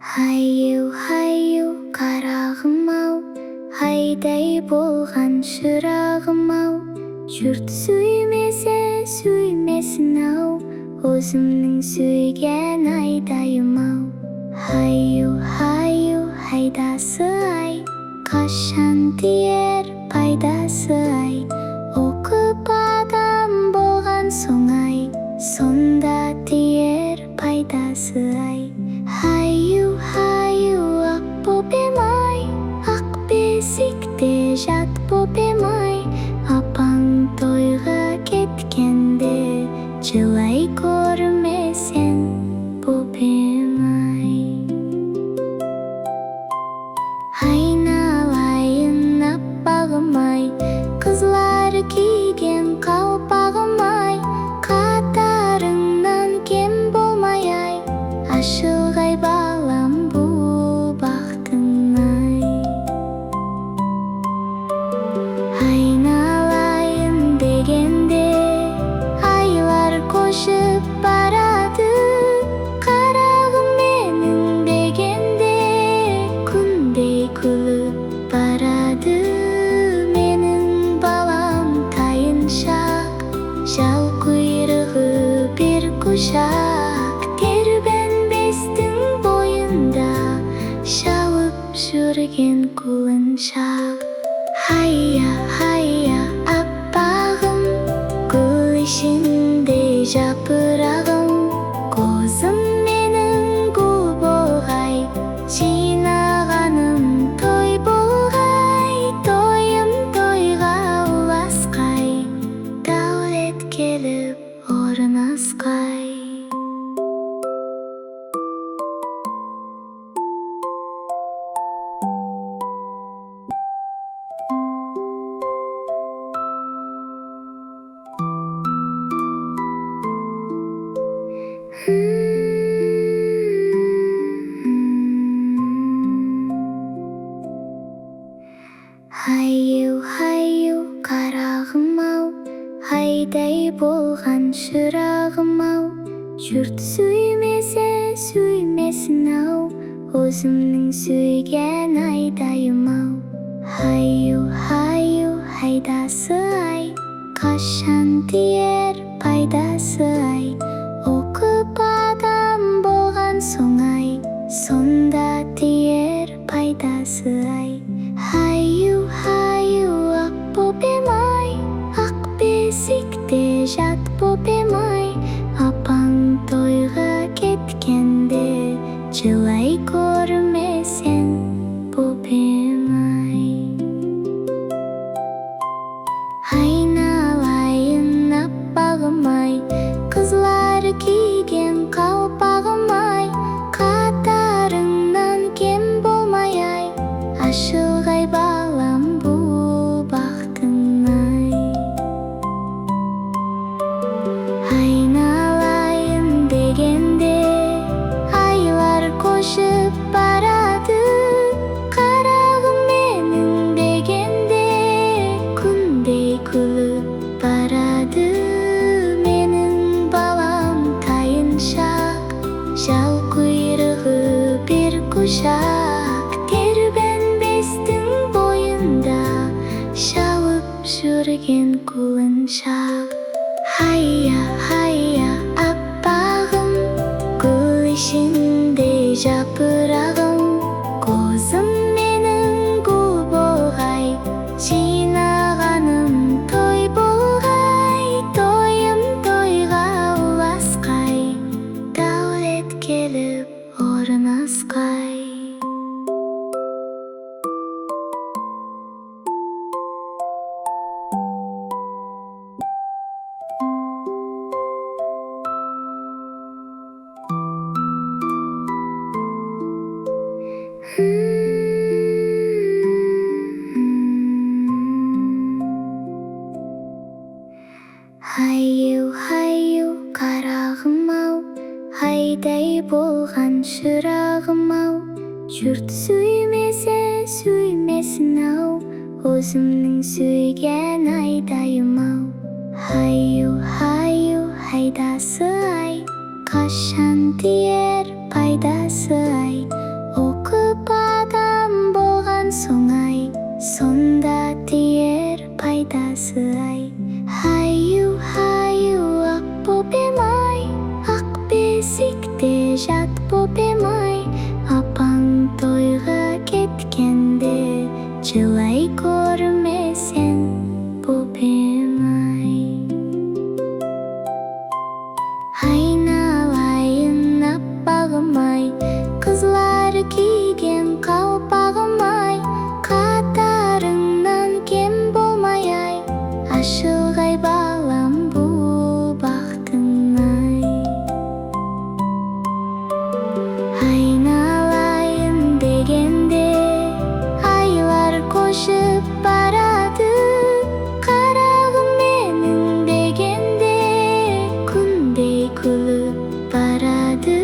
Háyyiw, háyyiw, қарағым-ау, айдай болған шырағым-ау, жұрт сүймесе сүймесін-ау, өзімнің сүйген айдайым-ау. Háyyiw, háyyiw, айдасы-ай, қашан тиер пайдасы-ай, оқып адам болған соң-ай, сонда тиер пайдасы-ай. Háyyiw, háyyiw, ақ боп ем-ай, ақ бесикте жат боп ем-ай, апаң тойға кеткенде жылай көрмесен боп ем-ай. Айналайын аппағым-ай, қызлар киген қалпағым-ай, қатарыңнан кем болмай-ай, ашылғай балам бұл бақтың-ай. Айналайын дегенде айлар көшіп барады, қарағым менің дегенде күндей күліп барады. Менің балам тайыншақ, жал құйрығы бір құшақ, тербенбестің бойында шалып жүрген құлыншақ. Háyyiw, háyyiw, аппағым, гүл ішінде жапырағым, көзім менің гүл болғай, жинағаным той болғай, тойым тойға ұласқай, дәулет келіп орнасқай. Háyyiw, háyyiw, қарағым-ау, айдай болған шырағым-ау, жұрт сүймесе сүймесін-ау, өзімнің сүйген айдайым-ау. Háyyiw, háyyiw, айдасы-ай, қашан тиер пайдасы-ай, оқып адам болған соң-ай, сонда тиер пайдасы-ай. Háyyiw, háyyiw, ақ боп ем-ай, ақ бесикте жат боп ем-ай, апаң тойға кеткенде жылай көрмесен боп ем-ай. Айналайын аппағым-ай, қызлар киген қалпағым-ай, қатарыңнан кем болмай-ай, ашылғай балам бұл бақтың-ай. Айналайын дегенде айлар көшіп барады, қарағым менің дегенде күндей күліп барады. Менің балам тайыншақ, жал құйрығы бір құшақ, тербенбестің бойында шалып жүрген құлыншақ. Háyyiw, háyyiw, аппағым, гүл ішінде жапырағым, көзім менің гүл болғай, жинағаным той болғай, тойым тойға ұласқай, дәулет келіп орнасқай. Háyyiw, háyyiw, қарағым-ау, айдай болған шырағым-ау, Жұрт сүймесе сүймесін-ау, өзімнің сүйген айдайым-ау. Háyyiw, háyyiw, хайдасы-ай, қашан тиер пайдасы-ай. Оқып адам болған соң-ай, сонда тиер пайдасы-ай. Háyyiw, háyyiw, ақ боп ем-ай, ақ бесикте жат боп ем-ай. Апаң тойға кеткенде жылай көрмесен боп ем-ай. Айналайын аппағым-ай, қызлар киген қалпағым-ай. Қатарыңнан кем болмай-ай, ашылғай балам бұл бақтың-ай. Айналайын дегенде айлар көшіп барады, қарағым менің дегенде күндей күліп барады.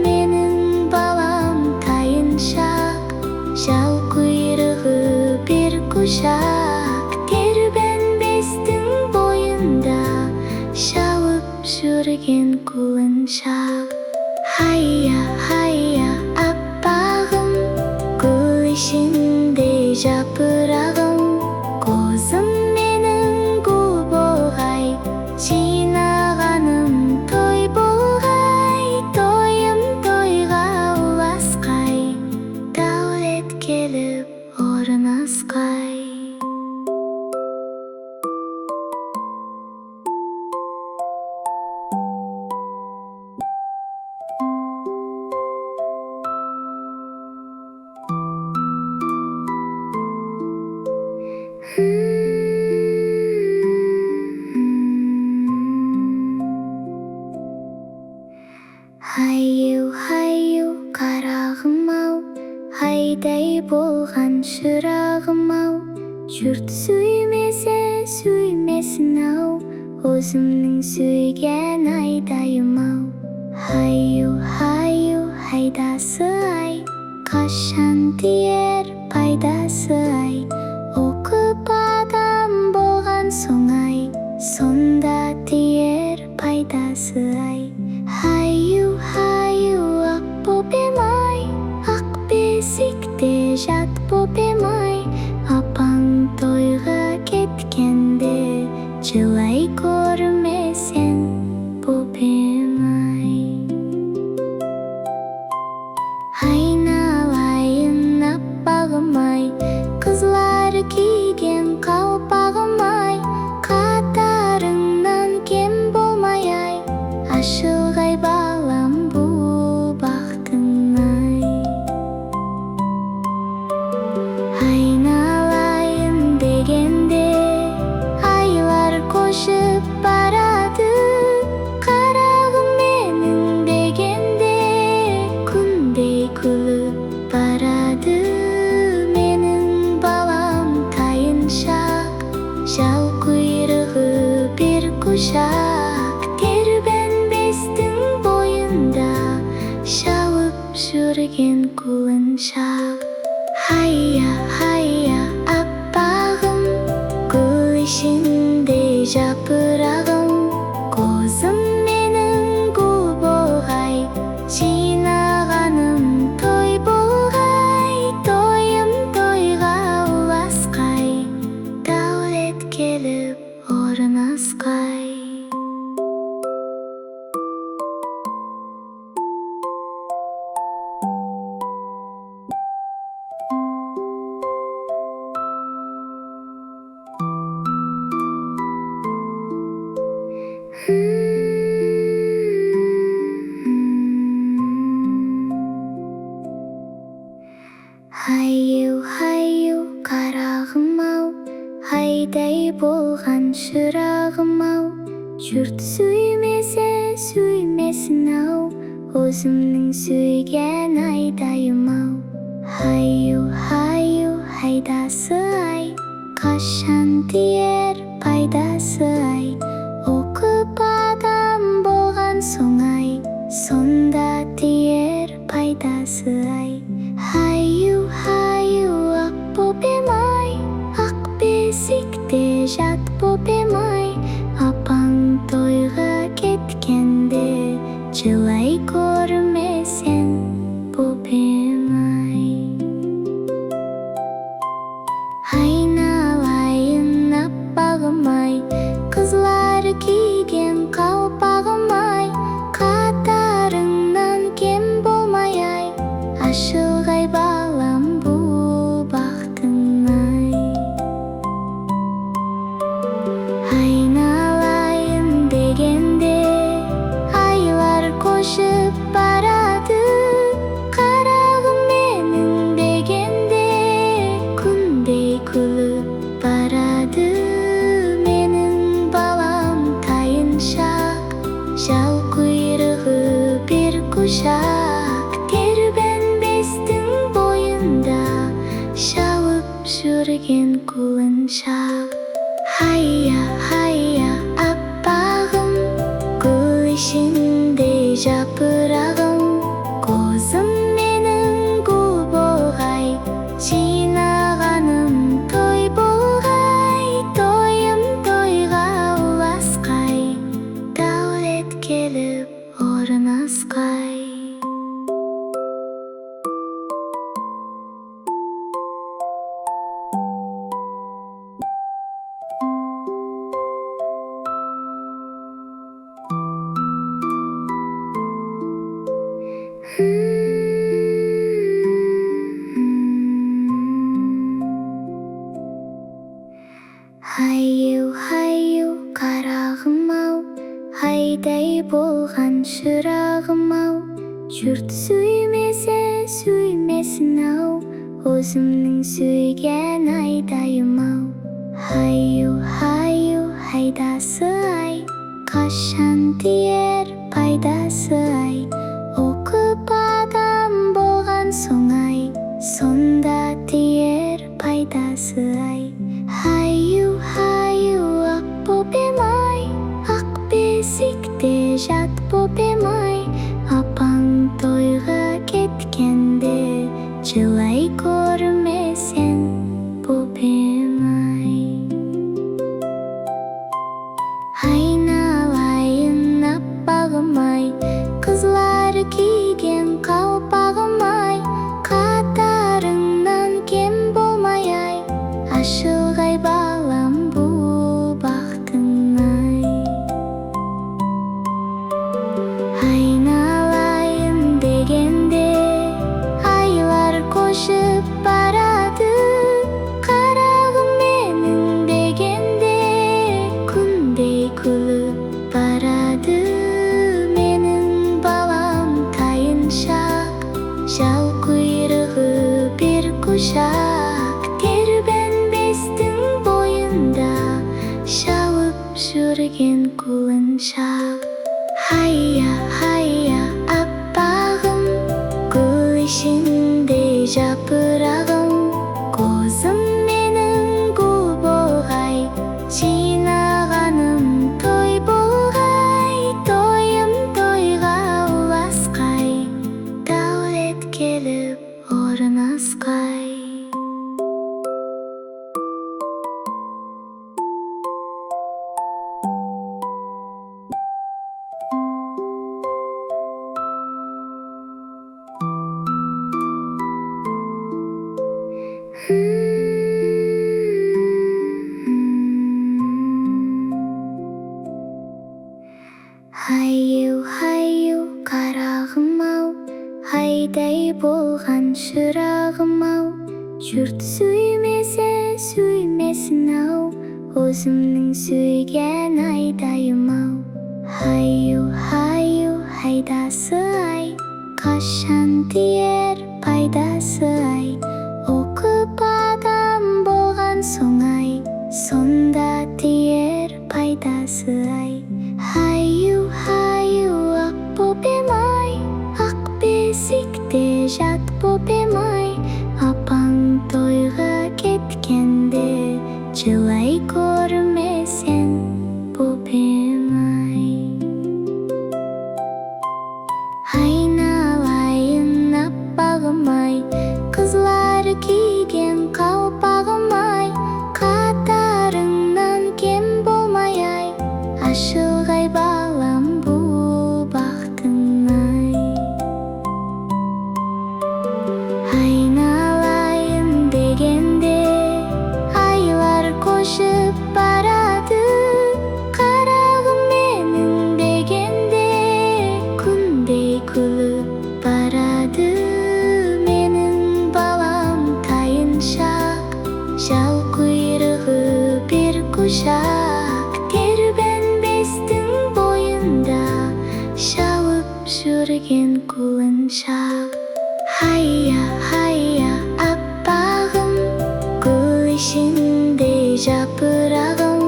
Менің балам тайыншақ, жал құйрығы бір құшақ, тербенбестің бойында шалып жүрген құлыншақ. Háyyiw, háyyiw, аппағым, гүл ішінде жапырағым. Қозым менің гүл болғай, жинағаным той болғай. Тойым тойға ұласқай, дәулет келіп орнасқай. Háyyiw, háyyiw, қарағым-ау, айдай болған шырағым-ау. Жұрт сүймесе сүймесін-ау, өзімнің сүйген айдайым-ау. Háyyiw, háyyiw, хайдасы-ай, қашан тиер пайдасы-ай. Оқып адам болған соң-ай, сонда тиер пайдасы-ай. Háyyiw, háyyiw, ақ боп ем-ай, ақ бесикте жат боп ем-ай. Апаң тойға кеткенде жылай көрмесен боп ем-ай. Айналайын аппағым-ай, қызлар киген қалпағым-ай. Қатарыңнан кем болмай-ай, ашылғай балам бұл бақтың-ай. Айналайын дегенде айлар көшіп барады, қарағым менің дегенде күндей күліп барады. Менің балам тайыншақ, жал құйрығы бір құшақ, тербенбестің бойында шалып жүрген құлыншақ. Háyyiw, háyyiw, аппағым, гүл ішінде жапырағым. Қозым менің гүл болғай, жинағаным той болғай. Тойым тойға ұласқай, дәулет келіп орнасқай. Háyyiw, háyyiw, қарағым-ау, айдай болған шырағым-ау. Жұрт сүймесе сүймесін-ау, өзімнің сүйген айдайым-ау. Háyyiw, háyyiw, хайдасы-ай, қашан тиер пайдасы-ай. Оқып адам болған соң-ай, сонда тиер пайдасы-ай. ашылғай балам бұл бақтың ай. Айналайын дегенде айлар көшіп барады, қарағым менің дегенде күндей күліп барады. Менің балам тайыншақ, жал құйрығы бір құшақ, тербенбестің бойында шалып жүрген құлыншақ. Háyyiw, háyyiw аппағым, гүл ішінде жапырағым, қозым менің гүл болғай, жинағаным той болғай, тойым тойға ұласқай, дәулет келіп орнасқай. Háyyiw, háyyiw қарағым-ау, айдай болған шырағым-ау, жұрт сүймесе сүймесін-ау, өзімнің сүйген айдайым-ау. Háyyiw, háyyiw айдасы-ай, қашан тиер пайдасы-ай, оқып адам болған соң-ай, сонда тиер пайдасы-ай. Háyyiw, háyyiw ақ бопем-ай, ақ бесикте жат бопем-ай, апаң тойға кеткенде жылай көрмесен бопем-ай. Айналайын аппағым-ай, қызлар киген қалпағым-ай, қатарыңнан кем болмай-ай, ашылғай балам бұл бақтың ай. Айналайын дегенде айлар көшіп барады, қарағым менің дегенде күндей күліп барады. Менің балам тайыншақ, жал құйрығы бір құшақ, тербенбестің бойында шалып жүрген құлыншақ. Háyyiw, háyyiw аппағым, гүл ішінде жапырағым, қозым менің гүл болғай, жинағаным той болғай, тойым тойға ұласқай, дәулет келіп орнасқай. Háyyiw, háyyiw қарағым-ау, айдай болған шырағым-ау, жұрт сүймесе сүймесін-ау, өзімнің сүйген айдайым-ау. Háyyiw, háyyiw айдасы-ай, қашан тиер пайдасы-ай, оқып адам болған соң-ай, сонда тиер пайдасы-ай. Háyyiw, háyyiw ақ бопем-ай, ақ бесикте жат бопем-ай, апаң тойға кеткенде жылай көрмесен бопем-ай. Айналайын аппағым-ай, қызлар киген қалпағым-ай, қатарыңнан кем болмай-ай, ашылғай балам бұл бақтың ай. kuşak terbenbестің бойында шалып жүрген құлыншақ. Háyyiw, háyyiw, аппағым, гүл ішінде жапырағым,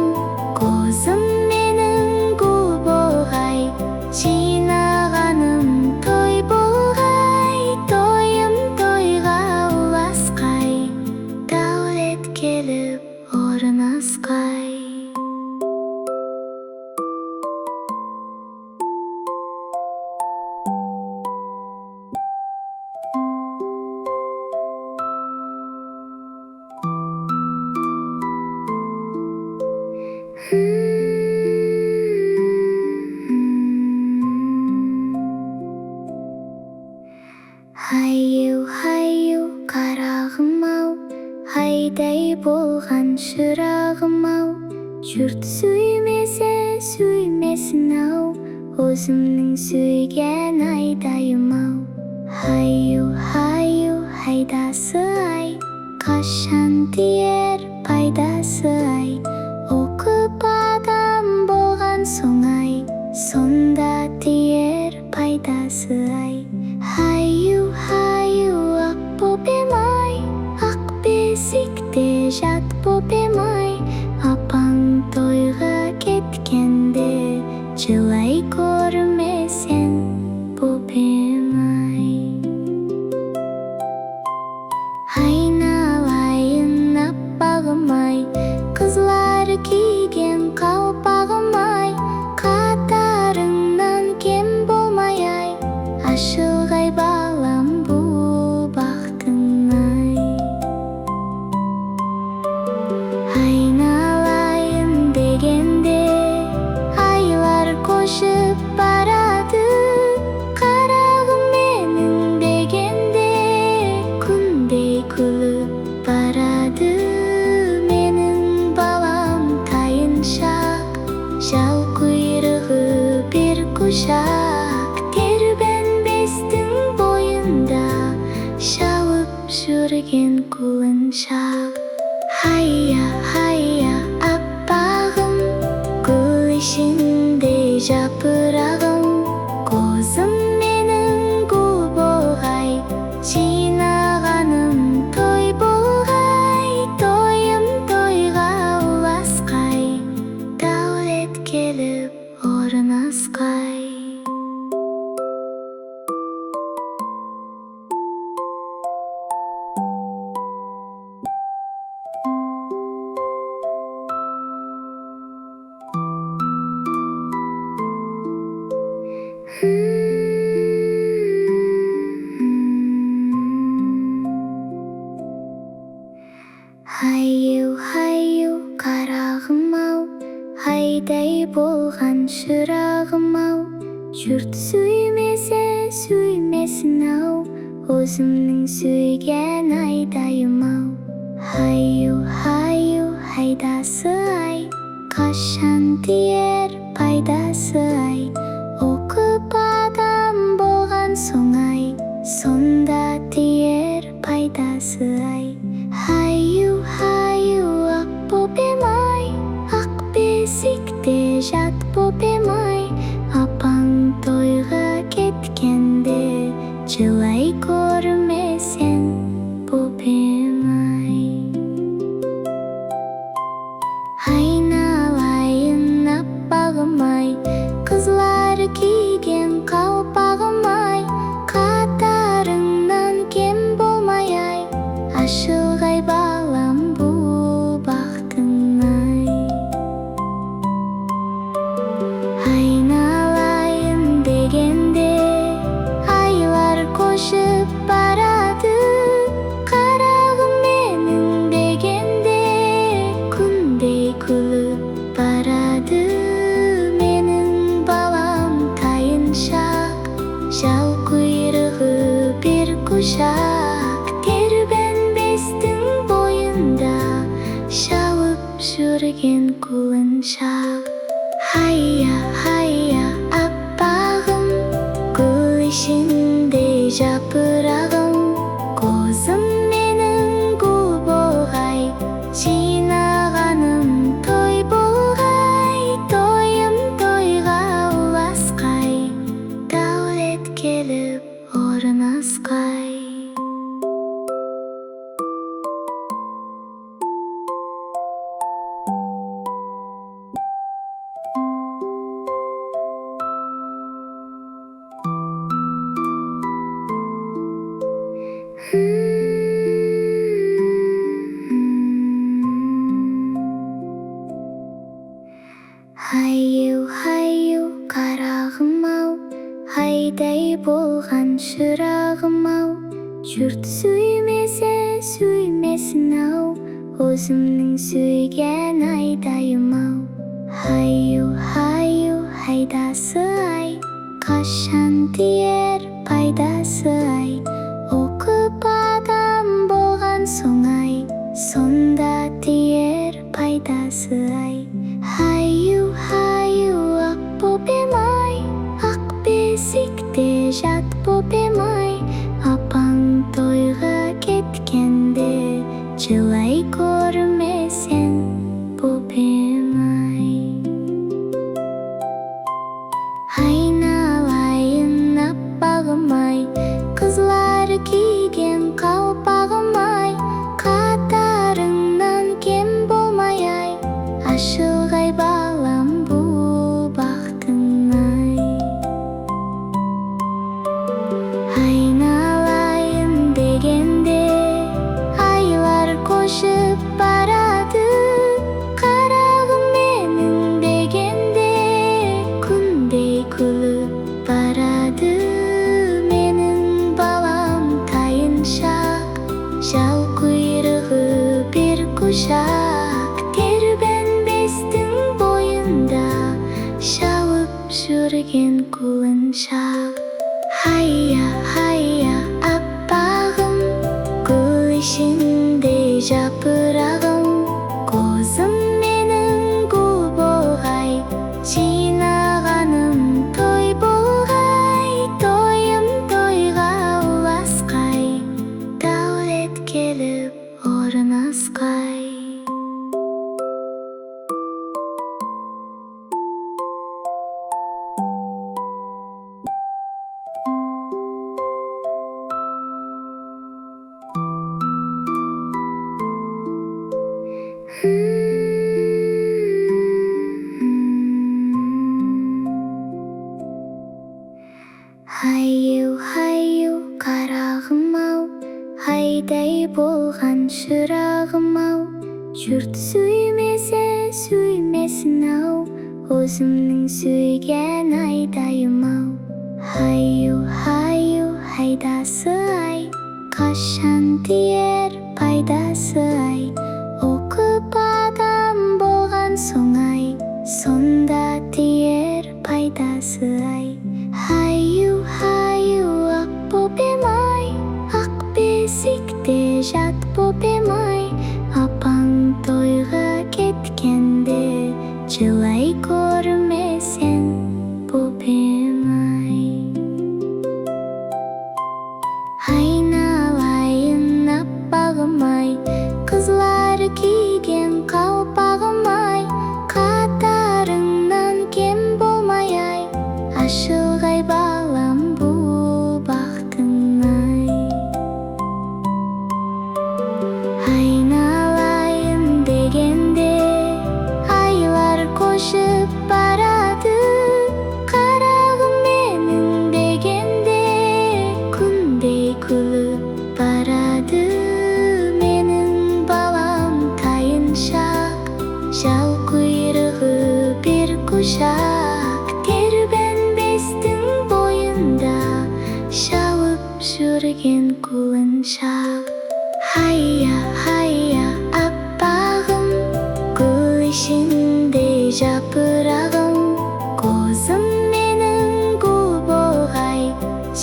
қозым менің гүл болғай, жинағаным той болғай, тойым тойға ұласқай, дәулет келіп орнасқай. Háyyiw, háyyiw, қарағым-ау, айдай болған шырағым-ау, жұрт сүймесе сүймесін-ау, өзімнің сүйген айдайым-ау. Háyyiw, háyyiw, айдасы-ай, қашан тиер пайдасы-ай, оқып адам болған соң-ай, сонда тиер пайдасы-ай. Háyyiw, háyyiw, ақ бопем-ай, ақ бесикте жат бопем-ай, апаң тойға кеткенде жылай көрмесен бопем-ай. Айналайын аппағым-ай, қызлар киген қалпағым-ай, қатарыңнан кем болмай-ай, ашылғай балам бұл бақтың-ай. Айналайын дегенде айлар көшіп барады, қарағым менің дегенде күндей күліп барады. Менің балам тайыншақ, жал құйрығы бір кушақ, тербенбестің бойында шалып жүрген құлыншақ. Háyyiw, háyyiw, аппағым, гүл ішінде жапырағым, қозым менің гүл болғай, жинағаным той болғай, тойым тойға ұласқай, дәулет келіп орнасқай. Háyyiw, háyyiw, қарағым-ау, айдай болған шырағым-ау, жұрт сүймесе сүймесін-ау, өзімнің сүйген айдайым-ау. Háyyiw, háyyiw, айдасы-ай, қашан тиер пайдасы-ай, оқып адам болған соң-ай, сонда тиер пайдасы-ай. Háyyiw, háyyiw, ақ бопем-ай, ақ бесикте жат бопем-ай, апаң тойға кеткенде жылай көрмесен бопем-ай. Айналайын аппағым-ай, қызлар киген қалпағым-ай, қатарыңнан кем болмай-ай, ашылғай балам бұл бақтың-ай. Айналайын дегенде айлар көшіп барады, қарағым менің дегенде күндей күліп барады. Менің балам тайыншақ, жал құйрығы бір кушақ, тербенбестің бойында шалып жүрген құлыншақ. Háyyiw, háyyiw, аппағым, гүл ішінде жапырағым, қозым менің гүл болғай, жинағаным той болғай. Háyyiw, háyyiw, қарағым-ау, айдай болған шырағым-ау, жұрт сүймесе сүймесін-ау, өзімнің сүйген айдайым-ау. Háyyiw, háyyiw, айдасы-ай, қашан тиер пайдасы-ай, оқып адам болған соң-ай, сонда тиер пайдасы-ай. Háyyiw, háyyiw, ақ бопем-ай, ақ бесикте жат бопем-ай, апаң тойға кеткенде жылай көрмесен бопем-ай. Айналайын аппағым-ай, қызлар киген қалпағым-ай, қатарыңнан кем болмай-ай, ашылғай балам бұл бақтың-ай. Айналайын дегенде айлар көшіп барады, қарағым менің дегенде күндей күліп барады. Менің балам тайыншақ, жал құйрығы бір құшақ, тербенбестің бойында шалып жүрген құлыншақ. Háyyiw, háyyiw, аппағым, гүл ішінде жапырағым, көзім менің гүл болғай, жинағаным той болғай, тойым тойға ұласқай, дәулет келіп орнасқай. Háyyiw, háyyiw, қарағым-ау, айдай болған шырағым-ау, жұрт сүймесе сүймесін-ау, өзімнің сүйген айдайым-ау. Háyyiw, háyyiw, айдасы-ай, қашан тиер пайдасы-ай, оқып адам болған соң-ай, сонда тиер пайдасы-ай. Háyyiw, háyyiw, ақ бопем-ай, ақ бесикте жат бопем-ай, апаң тойға кеткенде жылай көрмесен бопем-ай. Айналайын аппағым-ай, қызлар киген қалпағым-ай, қатарыңнан кем болмай-ай, ашылғай балам бұл бақтың-ай. Айналайын дегенде айлар көшіп барады, қарағым менің дегенде күндей күліп барады. Менің балам тайыншақ, жал құйрығы бір құшақ, тербенбестің бойында шалып жүрген құлыншақ. Háyyiw, háyyiw, аппағым, гүл ішінде жапырағым, көзім менің гүл болғай,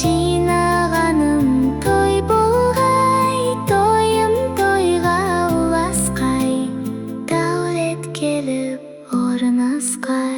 жинағаным той болғай, тойым тойға ұласқай, дәулет келіп орнасқай.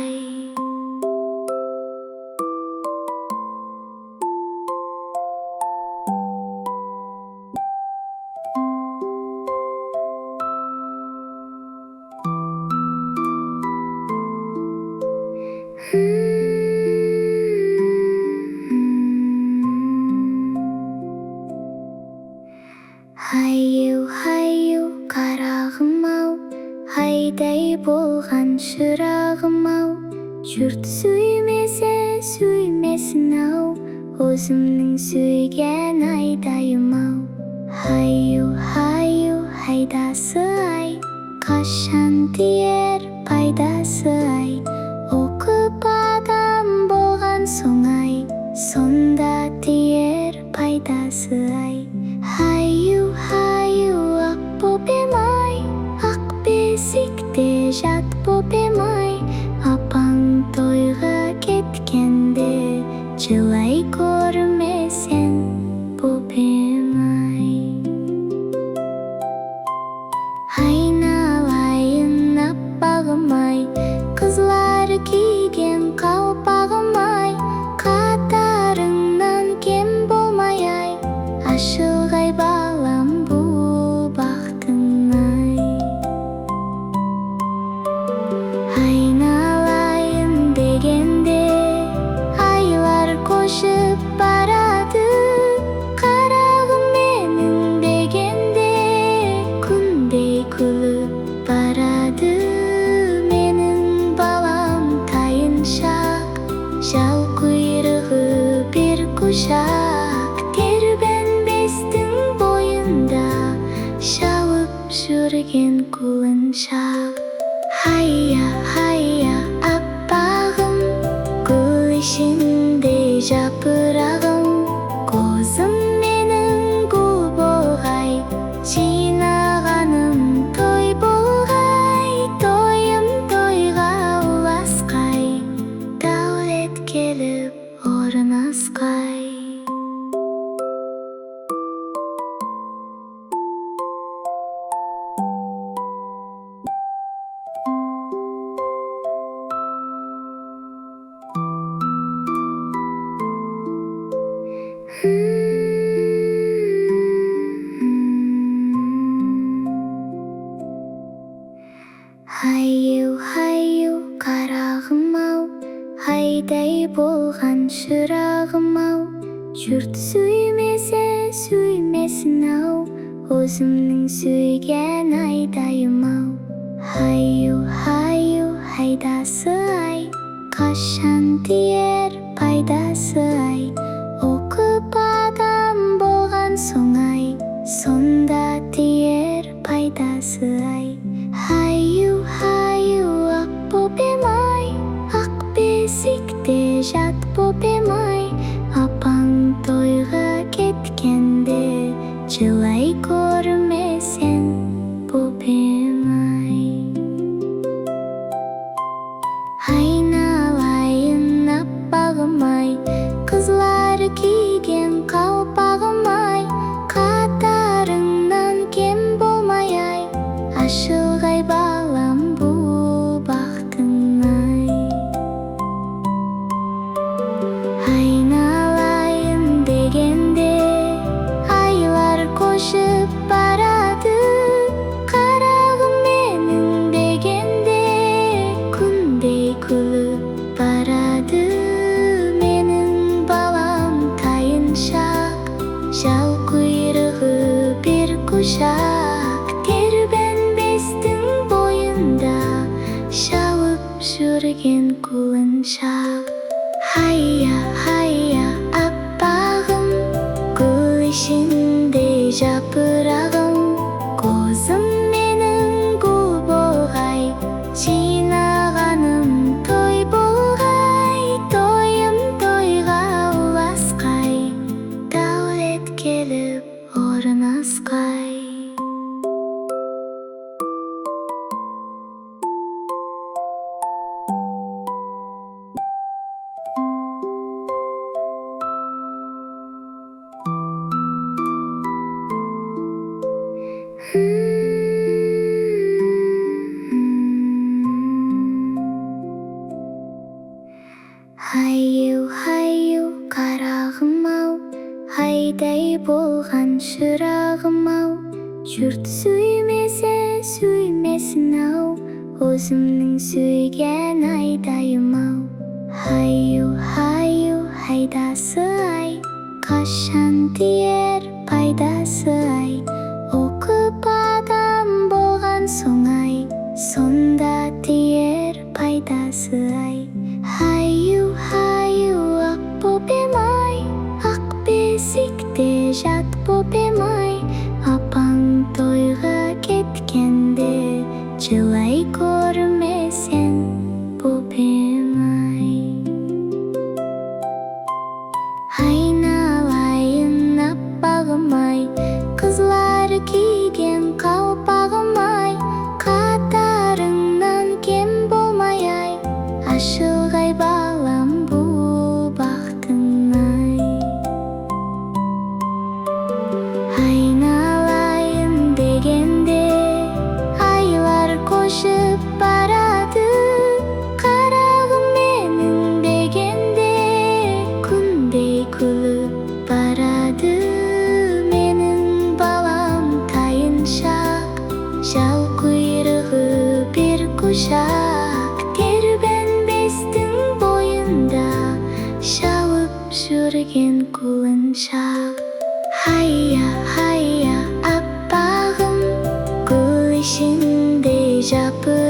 Háyyiw, háyyiw, қарағым-ау, айдай болған шырағым-ау, жұрт сүймесе сүймесін-ау, өзімнің сүйген айдайым-ау. Háyyiw, háyyiw, haydası ay, қашан тиер пайдасы ай, оқып адам болған соң ай, сонда тиер пайдасы ай. Háyyiw, háyyiw, ақ боп ем ай, ақ бесикте жат боп ем ай, апаң тойға кеткенде жылай көрмесен боп ем ай. Айналайын аппағым ай, қызлар киген қалпағым ай, қатарыңнан кем болмай ай, ашылғай балам бұл бақтың ай. Айналайын дегенде айлар көшіп барады, қарағым менің дегенде күндей күліп барады. Менің балам тайыншақ, жал құйрығы бір құшақ, тербенбестің бойында шалып жүрген құлыншақ. Háyyiw, háyyiw, аппағым, гүл ішінде жапырағым, көзім менің гүл болғай, жинағаным той болғай, тойым тойға ұласқай, дәулет келіп орнасқай. Háyyiw, háyyiw, қарағым ау, айдай болған шырағым ау, жұрт сүймесе сүймесін ау, өзімнің сүйген айдайым ау. Háyyiw, háyyiw, haydасы ай, қашан тиер пайдасы ай, оқып адам болған соң ай, сонда тиер пайдасы ай. Háyyiw, háyyiw, ақ боп ем ай, ақ бесикте жат боп ем ай, апаң тойға кеткенде жылай көрмесен боп ем ай. Айналайын аппағым ай, қызлар киген қалпағым ай, қатарыңнан кем болмай ай, ашылғай балам бұл бақтың ай. Айналайын дегенде айлар көшіп барады, қарағым менің дегенде күндей күліп барады. Менің балам тайыншақ, жал құйрығы бір құшақ, тербенбестің бойында шалып жүрген құлыншақ. Háyyiw, háyyiw, аппағым, гүл ішінде жапырағым, көзім менің гүл болғай, жинағаным той болғай, тойым тойға ұласқай, дәулет келіп орнасқай. Háyyiw, háyyiw, қарағым ау, айдай болған шырағым ау, жұрт сүймесе сүймесін ау, өзімнің сүйген айдайым ау. Háyyiw, háyyiw, haydасы ай, қашан тиер пайдасы ай, оқып адам болған соң ай, сонда тиер пайдасы ай. Háyyiw, háyyiw, ақ боп ем ай, ақ бесикте жат боп ем ай, Айналайын дегенде айлар көшіп барады, қарағым менің дегенде күндей күліп барады. Менің балам тайыншақ, жал құйрығы бір құшақ, тербенбестің бойында шалып жүрген құлыншақ. Хайя, хайя, аппағым, гүл ішінде жапыр